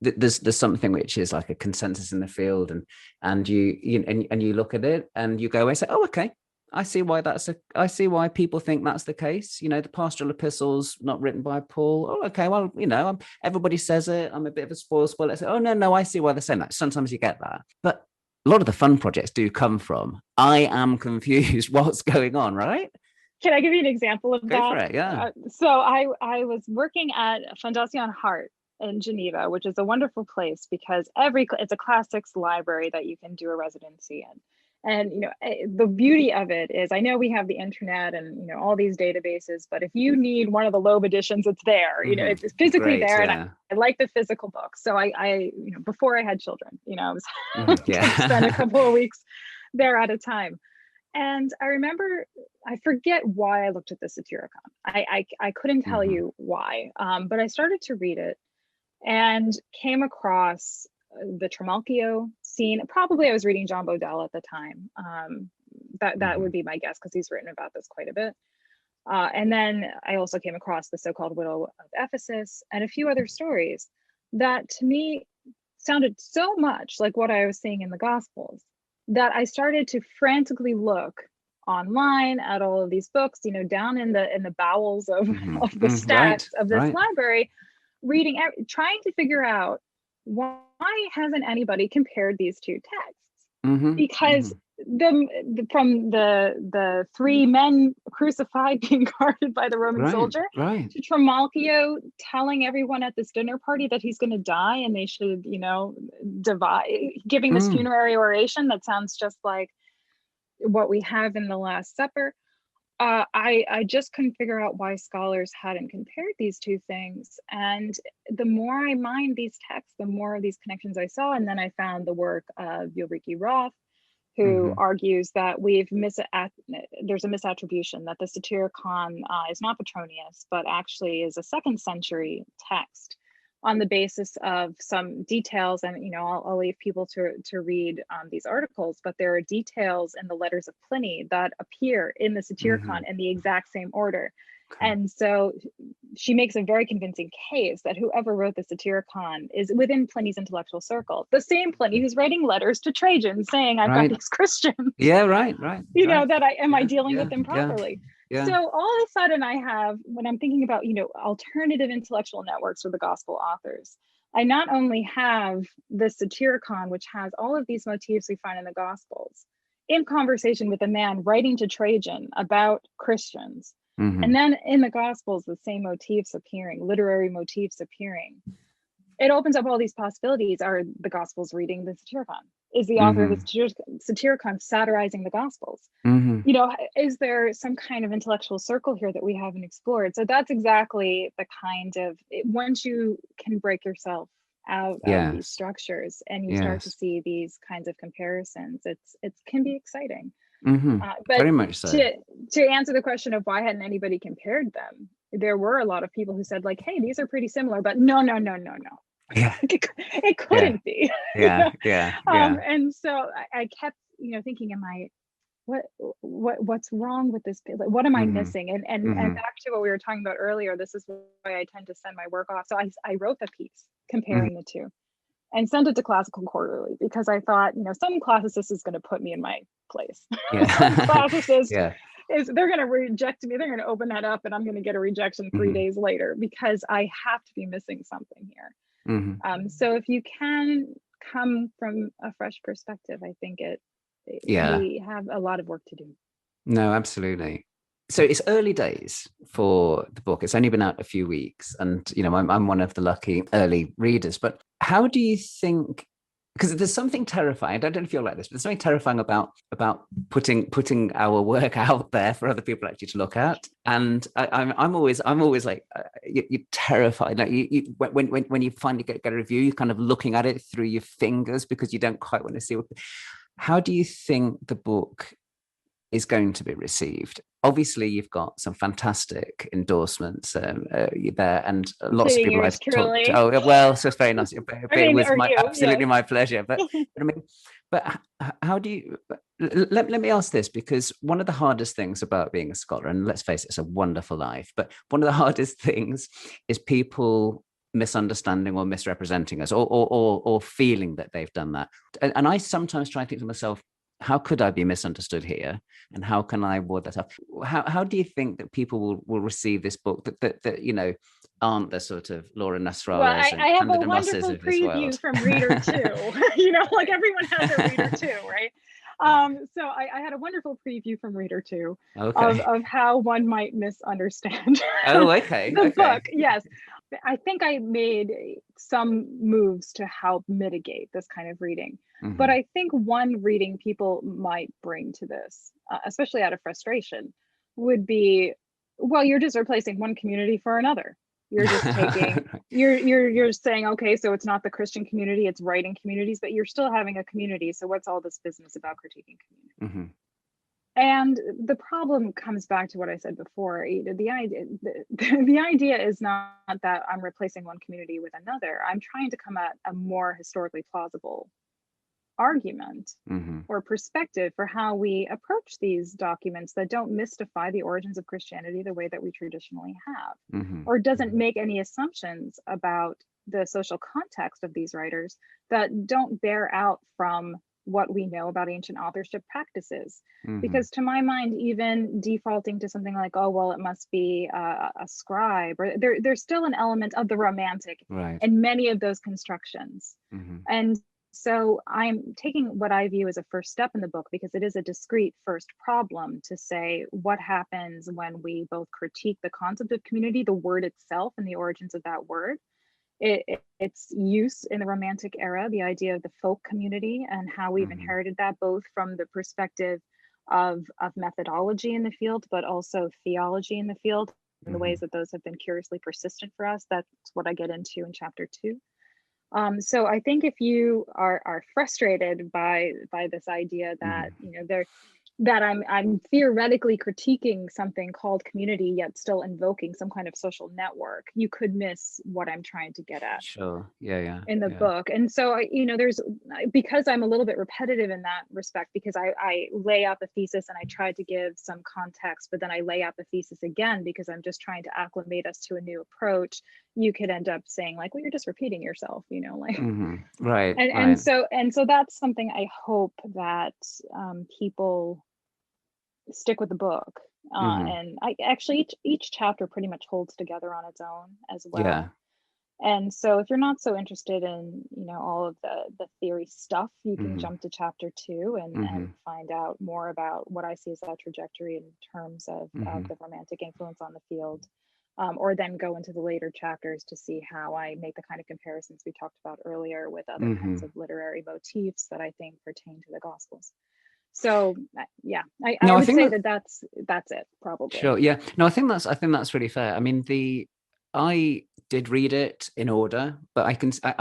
[SPEAKER 1] there's something which is like a consensus in the field, and you look at it and you go away and say, oh, okay, I see why people think that's the case. The pastoral epistles not written by Paul. Oh, okay, well, everybody says it. I'm a bit of a spoil. I say, oh no, I see why they're saying that. Sometimes you get that, but a lot of the fun projects do come from I am confused. What's going on, right?
[SPEAKER 2] Can I give you an example of that?
[SPEAKER 1] Go for it, yeah.
[SPEAKER 2] So I was working at Fondation Hart in Geneva, which is a wonderful place because it's a classics library that you can do a residency in. And the beauty of it is, I know we have the internet and all these databases, but if you need one of the Loeb editions, it's there. It's physically there, and I like the physical books. So I before I had children, I was spend a couple of weeks there at a time. And I remember, I forget why I looked at the Satyricon. I couldn't tell you why, but I started to read it and came across the Trimalchio scene. Probably I was reading John Bodell at the time. That would be my guess, because he's written about this quite a bit. And then I also came across the so-called widow of Ephesus and a few other stories that to me sounded so much like what I was seeing in the Gospels, that I started to frantically look online at all of these books, down in the bowels of the stacks of this library, reading, trying to figure out why hasn't anybody compared these two texts? Because from the three men crucified being guarded by the Roman soldier to Trimalchio telling everyone at this dinner party that he's going to die and they should, divide, giving this funerary oration that sounds just like what we have in the Last Supper. I just couldn't figure out why scholars hadn't compared these two things. And the more I mined these texts, the more of these connections I saw. And then I found the work of Ulrike Roth, who argues that there's a misattribution, that the Satyricon is not Petronius, but actually is a 2nd century text on the basis of some details. And I'll leave people to read these articles, but there are details in the letters of Pliny that appear in the Satyricon in the exact same order. And so she makes a very convincing case that whoever wrote the Satyricon is within Pliny's intellectual circle. The same Pliny who's writing letters to Trajan saying, I've got these Christians. Am I dealing with them properly? Yeah. So all of a sudden I have, when I'm thinking about, alternative intellectual networks for the gospel authors, I not only have the Satyricon, which has all of these motifs we find in the Gospels, in conversation with a man writing to Trajan about Christians. And then in the Gospels, the same motifs appearing, literary motifs appearing. It opens up all these possibilities. Are the Gospels reading the Satyricon? Is the author of the Satyricon satirizing the Gospels? Is there some kind of intellectual circle here that we haven't explored? So that's exactly the kind of, once you can break yourself out of these structures and you start to see these kinds of comparisons, it can be exciting. But
[SPEAKER 1] very much so.
[SPEAKER 2] To answer the question of why hadn't anybody compared them, there were a lot of people who said, like, hey, these are pretty similar, but no.
[SPEAKER 1] Yeah.
[SPEAKER 2] It couldn't be. And so I kept, thinking, what's wrong with this? What am I missing? And back to what we were talking about earlier, this is why I tend to send my work off. So I wrote the piece comparing the two and sent it to Classical Quarterly, because I thought, some classicist is going to put me in my place. Classicist they're going to reject me. They're going to open that up and I'm going to get a rejection 3 days later, because I have to be missing something here. So if you can come from a fresh perspective, I think we have a lot of work to do.
[SPEAKER 1] No, absolutely. So it's early days for the book. It's only been out a few weeks, and I'm one of the lucky early readers. But how do you think? Because there's something terrifying. I don't know if you're like this, but there's something terrifying about putting our work out there for other people actually to look at. And I'm always like, you're terrified. Like when you finally get a review, you're kind of looking at it through your fingers because you don't quite want to see what. How do you think the book is going to be received? Obviously, you've got some fantastic endorsements there, and lots of
[SPEAKER 2] Including
[SPEAKER 1] people
[SPEAKER 2] yours
[SPEAKER 1] I've talked to.
[SPEAKER 2] truly.
[SPEAKER 1] Oh, well, so it's very nice.
[SPEAKER 2] I
[SPEAKER 1] It
[SPEAKER 2] mean,
[SPEAKER 1] was
[SPEAKER 2] or
[SPEAKER 1] my
[SPEAKER 2] you, yes.
[SPEAKER 1] absolutely my pleasure. But how do you? Let me ask this, because one of the hardest things about being a scholar, and let's face it, it's a wonderful life, but one of the hardest things is people misunderstanding or misrepresenting us, or feeling that they've done that. And I sometimes try to think to myself, how could I be misunderstood here? And how can I ward that up? How do you think that people will receive this book that aren't the sort of Laura
[SPEAKER 2] Well,
[SPEAKER 1] Nasrallahs and
[SPEAKER 2] I have a
[SPEAKER 1] Candida Mosses
[SPEAKER 2] wonderful
[SPEAKER 1] of this
[SPEAKER 2] preview
[SPEAKER 1] world?
[SPEAKER 2] from reader two. Like everyone has a reader two, right? So I had a wonderful preview from reader two
[SPEAKER 1] Okay.
[SPEAKER 2] of how one might misunderstand
[SPEAKER 1] Oh, okay.
[SPEAKER 2] the
[SPEAKER 1] Okay.
[SPEAKER 2] book. Yes, I think I made some moves to help mitigate this kind of reading. But
[SPEAKER 1] Hmm.
[SPEAKER 2] I think one reading people might bring to this, especially out of frustration, would be, well, you're just replacing one community for another. You're just taking, you're saying, okay, so it's not the Christian community, it's writing communities, but you're still having a community. So what's all this business about critiquing community?
[SPEAKER 1] Hmm.
[SPEAKER 2] And the problem comes back to what I said before. The idea is not that I'm replacing one community with another. I'm trying to come at a more historically plausible argument
[SPEAKER 1] Hmm.
[SPEAKER 2] or perspective for how we approach these documents that don't mystify the origins of Christianity the way that we traditionally have,
[SPEAKER 1] Hmm.
[SPEAKER 2] or doesn't make any assumptions about the social context of these writers that don't bear out from what we know about ancient authorship practices.
[SPEAKER 1] Hmm.
[SPEAKER 2] Because to my mind, even defaulting to something like, oh, well, it must be a scribe, or there's still an element of the romantic
[SPEAKER 1] Right.
[SPEAKER 2] in many of those constructions.
[SPEAKER 1] Hmm.
[SPEAKER 2] And so I'm taking what I view as a first step in the book, because it is a discrete first problem to say what happens when we both critique the concept of community, the word itself, and the origins of that word, its use in the Romantic era, the idea of the folk community, and how we've
[SPEAKER 1] Hmm.
[SPEAKER 2] inherited that both from the perspective of methodology in the field, but also theology in the field, and the
[SPEAKER 1] Hmm.
[SPEAKER 2] ways that those have been curiously persistent for us. That's what I get into in chapter 2. So I think if you are frustrated by this idea that
[SPEAKER 1] Hmm.
[SPEAKER 2] that I'm theoretically critiquing something called community, yet still invoking some kind of social network, you could miss what I'm trying to get at
[SPEAKER 1] Sure. Yeah. Yeah.
[SPEAKER 2] in the
[SPEAKER 1] Yeah.
[SPEAKER 2] book. And so there's, because I'm a little bit repetitive in that respect, because I lay out the thesis and I try to give some context, but then I lay out the thesis again because I'm just trying to acclimate us to a new approach. You could end up saying like, well, you're just repeating yourself, like.
[SPEAKER 1] Hmm. Right.
[SPEAKER 2] And
[SPEAKER 1] Right.
[SPEAKER 2] so that's something I hope that people stick with the book.
[SPEAKER 1] Hmm.
[SPEAKER 2] And I actually, each chapter pretty much holds together on its own as
[SPEAKER 1] Yeah.
[SPEAKER 2] well. And so if you're not so interested in, all of the theory stuff, you can
[SPEAKER 1] Hmm.
[SPEAKER 2] jump to chapter 2 and
[SPEAKER 1] Hmm.
[SPEAKER 2] find out more about what I see as that trajectory in terms of
[SPEAKER 1] Hmm.
[SPEAKER 2] the romantic influence on the field. Or then go into the later chapters to see how I make the kind of comparisons we talked about earlier with other kinds
[SPEAKER 1] Hmm.
[SPEAKER 2] of literary motifs that I think pertain to the Gospels. So yeah, I
[SPEAKER 1] No, I
[SPEAKER 2] would
[SPEAKER 1] think
[SPEAKER 2] say
[SPEAKER 1] that.
[SPEAKER 2] that that's it probably.
[SPEAKER 1] Sure. Yeah. No, I think that's really fair. I mean, I did read it in order, but I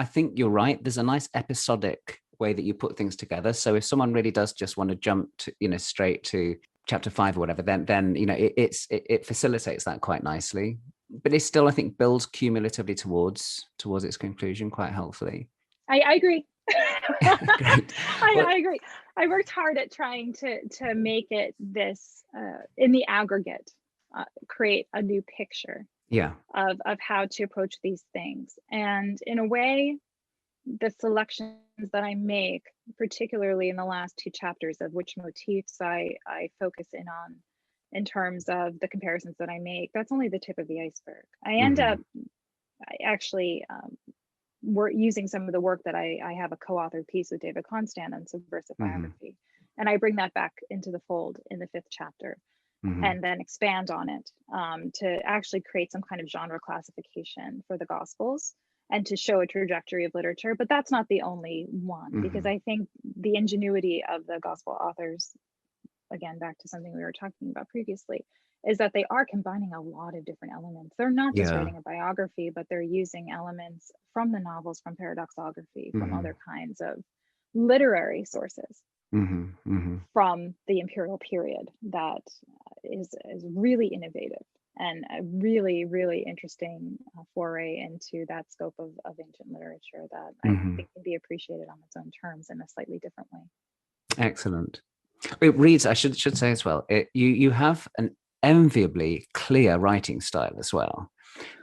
[SPEAKER 1] think you're right. There's a nice episodic way that you put things together. So if someone really does just want to jump to, straight to chapter 5 or whatever, then it facilitates that quite nicely. But it still, I think, builds cumulatively towards its conclusion quite helpfully.
[SPEAKER 2] I agree.
[SPEAKER 1] Great. Well,
[SPEAKER 2] I agree. I worked hard at trying to make it this in the aggregate, create a new picture
[SPEAKER 1] yeah.
[SPEAKER 2] of how to approach these things. And in a way, the selections that I make, particularly in the last 2 chapters, of which motifs I focus in on in terms of the comparisons that I make, that's only the tip of the iceberg. I end up
[SPEAKER 1] Hmm.
[SPEAKER 2] actually we're using some of the work that I have a co-authored piece with David Constant on subversive
[SPEAKER 1] Hmm.
[SPEAKER 2] biography. And I bring that back into the fold in the 5th chapter, and then expand on it to actually create some kind of genre classification for the Gospels and to show a trajectory of literature. But that's not the only one, because I think the ingenuity of the Gospel authors, again, back to something we were talking about previously, is that they are combining a lot of different elements. They're not just writing a biography, but they're using elements from the novels, from paradoxography, from other kinds of literary sources from the imperial period that is really innovative and a really, really interesting foray into that scope of ancient literature that I think can be appreciated on its own terms in a slightly different way.
[SPEAKER 1] Excellent. It reads, I should say as well, you have an enviably clear writing style as well.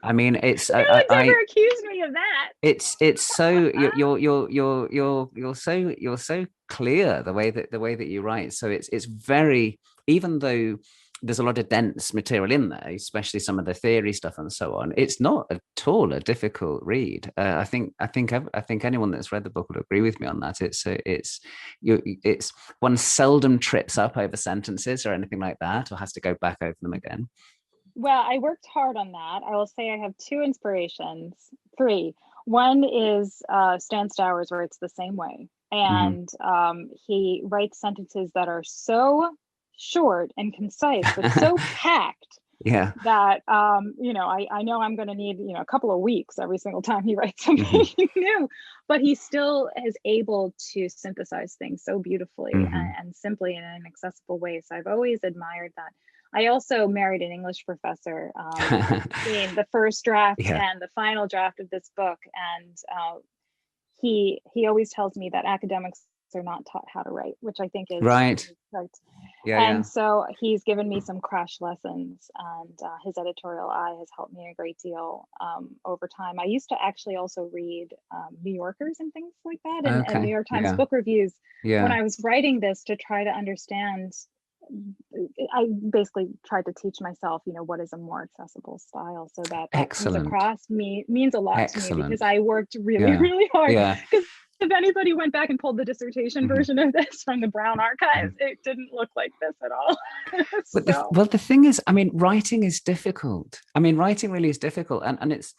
[SPEAKER 1] I mean, it's
[SPEAKER 2] no one's ever accused me of that.
[SPEAKER 1] It's so you're so clear the way that you write. So it's very, even though there's a lot of dense material in there, especially some of the theory stuff and so on, it's not at all a difficult read. I think anyone that's read the book would agree with me on that. It's one seldom trips up over sentences or anything like that, or has to go back over them again.
[SPEAKER 2] Well, I worked hard on that. I will say I have 2 inspirations, 3. One is Stan Stowers writes the same way, and he writes sentences that are so short and concise, but so packed that I know I'm going to need a couple of weeks every single time he writes something new, but he still is able to synthesize things so beautifully and simply in an accessible way. So I've always admired that. I also married an English professor between the first draft and the final draft of this book, and he always tells me that academics are not taught how to write, which I think is right. So he's given me some crash lessons, and his editorial eye has helped me a great deal over time. I used to actually also read New Yorkers and things like that, and New York Times book reviews when I was writing this to try to understand. I basically tried to teach myself, what is a more accessible style, so that comes across means a lot to me, because I worked really, really hard. Because if anybody went back and pulled the dissertation version of this from the Brown archives, it didn't look like this at all.
[SPEAKER 1] But the thing is, I mean, writing is difficult. I mean, writing really is difficult, and it's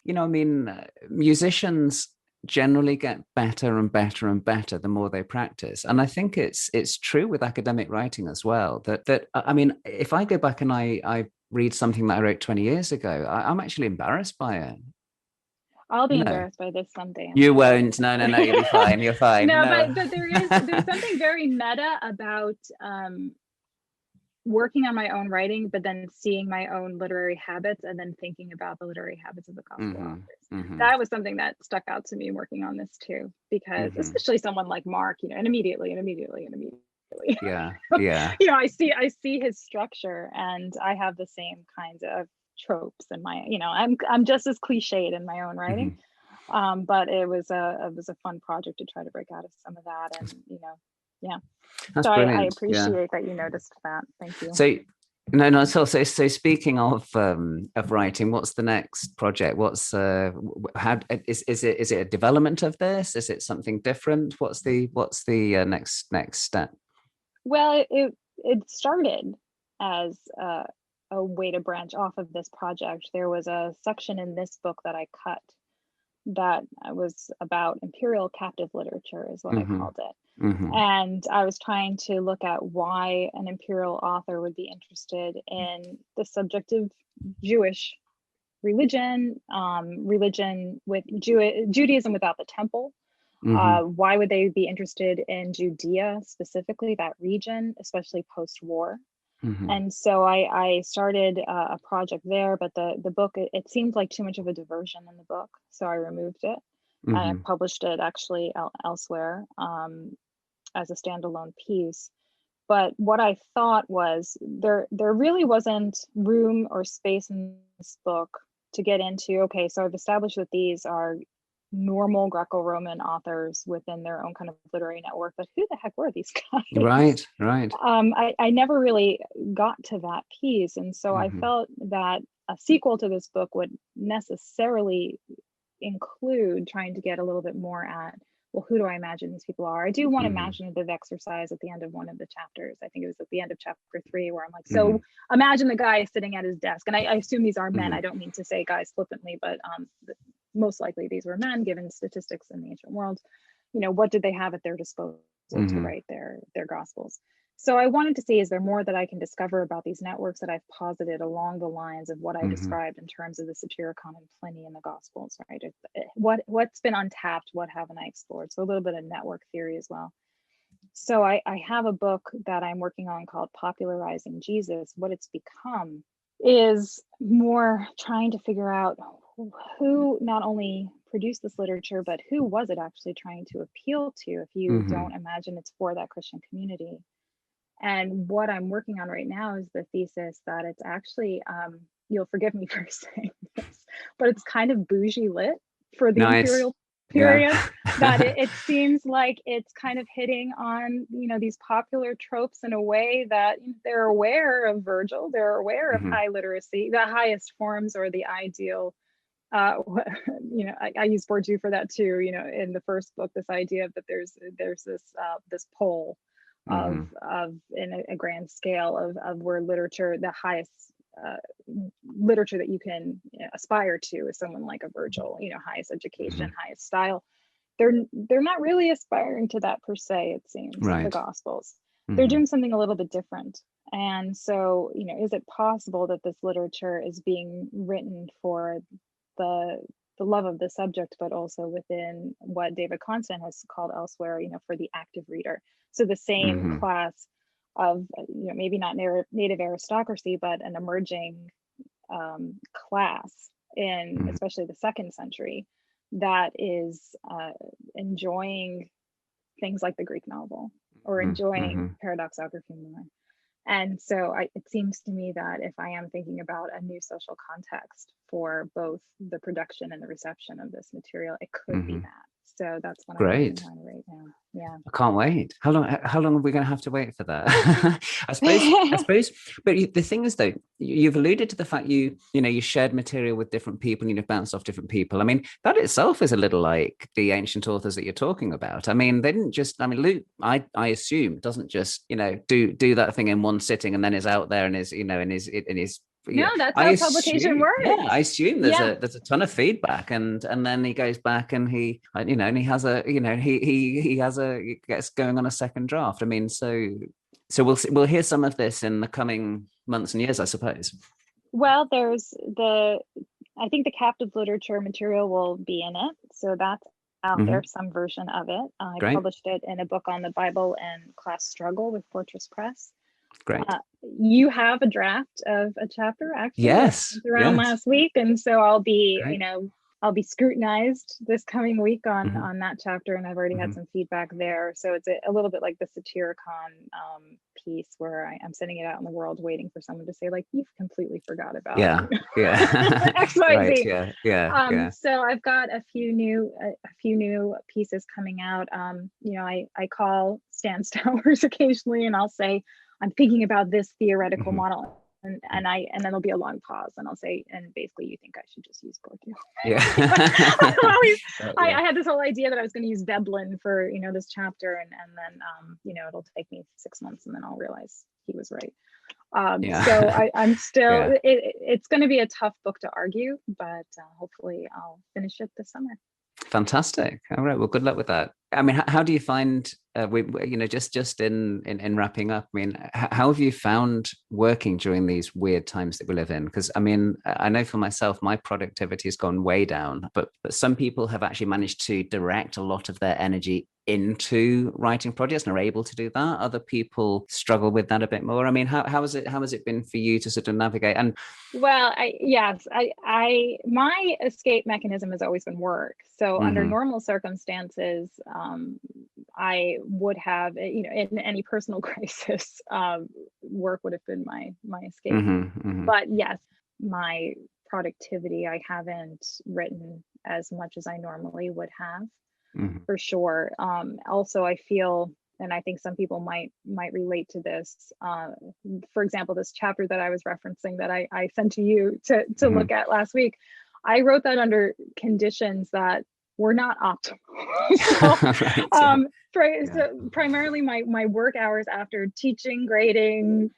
[SPEAKER 1] musicians generally get better and better and better the more they practice, and I think it's true with academic writing as well. That I mean, if I go back and I read something that I wrote 20 years ago, I'm actually embarrassed by it.
[SPEAKER 2] I'll be embarrassed by this someday.
[SPEAKER 1] You won't. No, you'll be fine. You're fine.
[SPEAKER 2] But there's something very meta about working on my own writing, but then seeing my own literary habits and then thinking about the literary habits of the gospel authors. That was something that stuck out to me working on this too, because especially someone like Mark, and immediately. I see his structure, and I have the same kinds of tropes in my, I'm just as cliched in my own writing. But it was a fun project to try to break out of some of that, and
[SPEAKER 1] That's
[SPEAKER 2] so
[SPEAKER 1] brilliant.
[SPEAKER 2] I appreciate that you noticed that. Thank you.
[SPEAKER 1] So so speaking of writing, what's the next project? What's how is it a development of this? Is it something different? What's the next step?
[SPEAKER 2] Well, it started as a way to branch off of this project. There was a section in this book that I cut that was about imperial captive literature, is what I called it. And I was trying to look at why an imperial author would be interested in the subject of Jewish religion, with Judaism without the temple. Why would they be interested in Judea, specifically that region, especially post-war? And so I started a project there, but the book, it seemed like too much of a diversion in the book, so I removed it. And I published it actually elsewhere as a standalone piece. But what I thought was there really wasn't room or space in this book to get into, okay, so I've established that these are normal Greco-Roman authors within their own kind of literary network, but who the heck were these guys? Right. I never really got to that piece. And so I felt that a sequel to this book would necessarily include trying to get a little bit more at well, who do I imagine these people are? I do one imaginative exercise at the end of one of the chapters. I think it was at the end of chapter 3, where I'm like, so imagine the guy sitting at his desk. And I assume these are men. I don't mean to say guys flippantly, but most likely these were men, given statistics in the ancient world. What did they have at their disposal to write their gospels? So I wanted to see, is there more that I can discover about these networks that I've posited along the lines of what I described in terms of the Satyricon and Pliny and the Gospels, right? What's been untapped? What haven't I explored? So a little bit of network theory as well. So I have a book that I'm working on called Popularizing Jesus. What it's become is more trying to figure out who not only produced this literature, but who was it actually trying to appeal to, if you don't imagine it's for that Christian community. And what I'm working on right now is the thesis that it's actually, you'll forgive me for saying this, but it's kind of bougie lit for the imperial period. That it seems like it's kind of hitting on, these popular tropes in a way that they're aware of Virgil, they're aware of high literacy, the highest forms, or the ideal. I use Bourdieu for that too. In the first book, this idea that there's this pole of in a grand scale of where literature, the highest literature that you can aspire to is someone like a Virgil, highest education, highest style. They're not really aspiring to that per se, it seems, the Gospels. They're doing something a little bit different. And so, is it possible that this literature is being written for the love of the subject, but also within what David Constant has called elsewhere, for the active reader? So the same class of, maybe not native aristocracy, but an emerging class in especially the 2nd century that is enjoying things like the Greek novel, or enjoying paradoxography more. And so it seems to me that if I am thinking about a new social context for both the production and the reception of this material, it could be that. So that's what I'm working on right now. Yeah,
[SPEAKER 1] I can't wait. How long are we going to have to wait for that? I suppose. But the thing is, though, you've alluded to the fact you shared material with different people, and you've bounced off different people. I mean, that itself is a little like the ancient authors that you're talking about. I mean, they didn't just. I mean, Luke, I assume, doesn't just do that thing in one sitting and then is out there and is
[SPEAKER 2] no, that's how publication works.
[SPEAKER 1] Yeah, I assume there's a ton of feedback, and then he goes back and he has he gets going on a second draft. I mean, so we'll hear some of this in the coming months and years, I suppose.
[SPEAKER 2] Well, I think the captive literature material will be in it, so that's out there, some version of it. I published it in a book on the Bible and class struggle with Fortress Press.
[SPEAKER 1] Great.
[SPEAKER 2] You have a draft of a chapter, actually.
[SPEAKER 1] Yes.
[SPEAKER 2] Around last week, and so I'll be, I'll be scrutinized this coming week on that chapter, and I've already had some feedback there. So it's a little bit like the Satyricon piece, where I'm sending it out in the world, waiting for someone to say, like, you've completely forgot about X, Y, Z. So I've got a few new pieces coming out. I call Stan Stowers occasionally, and I'll say, I'm thinking about this theoretical model, and then there'll be a long pause, and I'll say, and basically you think I should just use Bourdieu. I had this whole idea that I was going to use Veblen for this chapter, and then it'll take me 6 months, and then I'll realize he was right. So I'm still it's going to be a tough book to argue, but hopefully I'll finish it this summer.
[SPEAKER 1] Fantastic. All right. Well, good luck with that. I mean, how do you find, just in wrapping up, I mean, how have you found working during these weird times that we live in? Because, I mean, I know for myself, my productivity has gone way down, but some people have actually managed to direct a lot of their energy into writing projects and are able to do that. Other people struggle with that a bit more. I mean, how has it been for you to sort of navigate? And
[SPEAKER 2] well, my escape mechanism has always been work. So under normal circumstances, I would have, in any personal crisis, work would have been my escape. But yes, my productivity, I haven't written as much as I normally would have. For sure. Also, I feel, and I think some people might relate to this. For example, this chapter that I was referencing that I sent to you to look at last week, I wrote that under conditions that were not optimal. So,
[SPEAKER 1] Right,
[SPEAKER 2] so primarily my work hours after teaching, grading,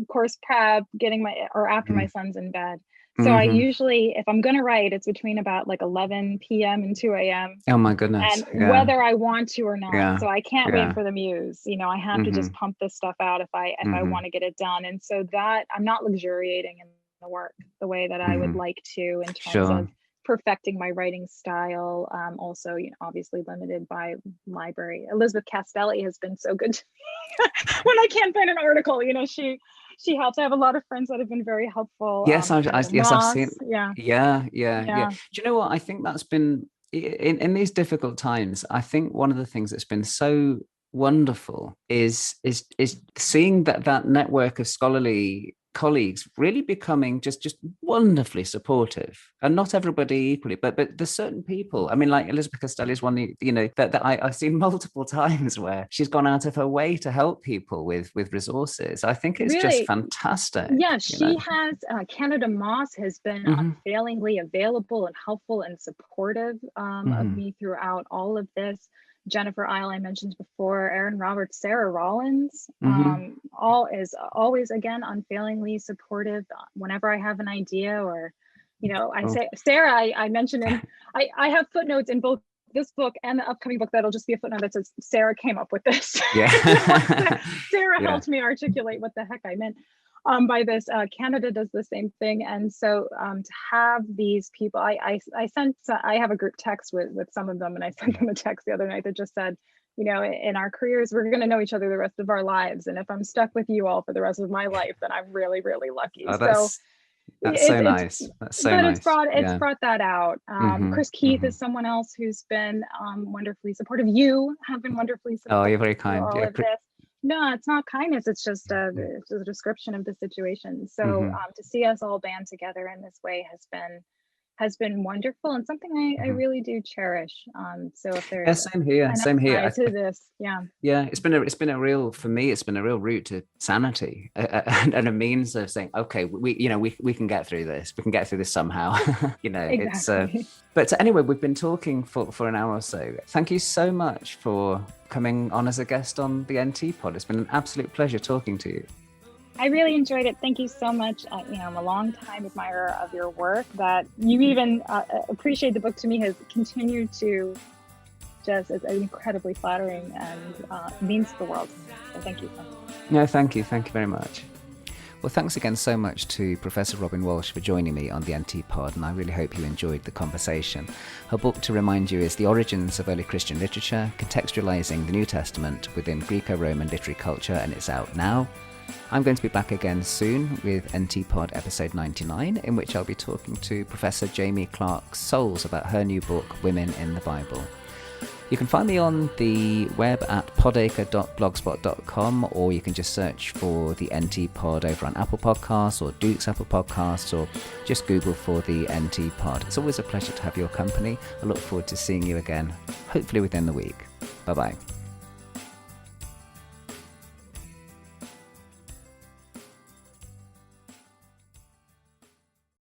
[SPEAKER 2] course prep, after my son's in bed. So I usually, if I'm going to write, it's between about like 11 p.m. and 2 a.m.
[SPEAKER 1] Oh my goodness.
[SPEAKER 2] and whether I want to or not.
[SPEAKER 1] Yeah.
[SPEAKER 2] So I can't
[SPEAKER 1] Yeah.
[SPEAKER 2] wait for the muse. I have to just pump this stuff out if I want to get it done. And so that I'm not luxuriating in the work the way that I would like to in terms of perfecting my writing style. Also, obviously limited by library. Elizabeth Castelli has been so good to me when I can't find an article. She helps. I have a lot of friends that have been very helpful.
[SPEAKER 1] Yes, I've seen.
[SPEAKER 2] Yeah.
[SPEAKER 1] Yeah. Do you know what? I think that's been in these difficult times. I think one of the things that's been so wonderful is seeing that network of scholarly colleagues really becoming just wonderfully supportive, and not everybody equally, but there's certain people. I mean, like Elizabeth Castelli is one, that I've seen multiple times where she's gone out of her way to help people with resources. I think it's
[SPEAKER 2] really
[SPEAKER 1] just fantastic.
[SPEAKER 2] Yeah, she has. Canada Moss has been unfailingly available and helpful and supportive of me throughout all of this. Jennifer Isle, I mentioned before, Aaron Roberts, Sarah Rollins, all is always, again, unfailingly supportive whenever I have an idea or, I say, Sarah, I mentioned, and I have footnotes in both this book and the upcoming book that'll just be a footnote that says, Sarah came up with this.
[SPEAKER 1] Yeah.
[SPEAKER 2] Sarah helped me articulate what the heck I meant. By this. Canada does the same thing. And so to have these people, I have a group text with some of them, and I sent them a text the other night that just said, in our careers, we're going to know each other the rest of our lives. And if I'm stuck with you all for the rest of my life, then I'm really, really lucky.
[SPEAKER 1] That's so nice. That's so nice.
[SPEAKER 2] It's brought that out. Chris Keith is someone else who's been wonderfully supportive. You have been wonderfully supportive.
[SPEAKER 1] Oh, you're very kind.
[SPEAKER 2] All of this. No, it's not kindness. It's just a description of the situation. So to see us all band together in this way has been wonderful, and something I really do cherish. So if there's
[SPEAKER 1] same here.
[SPEAKER 2] To this,
[SPEAKER 1] it's been a real, for me, it's been a real route to sanity and a means of saying, okay, we can get through this. We can get through this somehow.
[SPEAKER 2] Exactly.
[SPEAKER 1] But anyway, we've been talking for an hour or so. Thank you so much for coming on as a guest on the NT Pod. It's been an absolute pleasure talking to you.
[SPEAKER 2] I really enjoyed it. Thank you so much. I'm a long time admirer of your work. That you even appreciate the book, to me, has continued to just is incredibly flattering and means the world to me. So thank you so much.
[SPEAKER 1] No, thank you. Thank you very much. Well, thanks again so much to Professor Robyn Walsh for joining me on the NT Pod, and I really hope you enjoyed the conversation. Her book, to remind you, is The Origins of Early Christian Literature, Contextualizing the New Testament Within Greco-Roman Literary Culture, and it's out now. I'm going to be back again soon with NT Pod episode 99, in which I'll be talking to Professor Jamie Clark-Soules about her new book, Women in the Bible. You can find me on the web at podacre.blogspot.com, or you can just search for the NT Pod over on Apple Podcasts or Duke's Apple Podcasts, or just Google for the NT Pod. It's always a pleasure to have your company. I look forward to seeing you again, hopefully within the week. Bye-bye.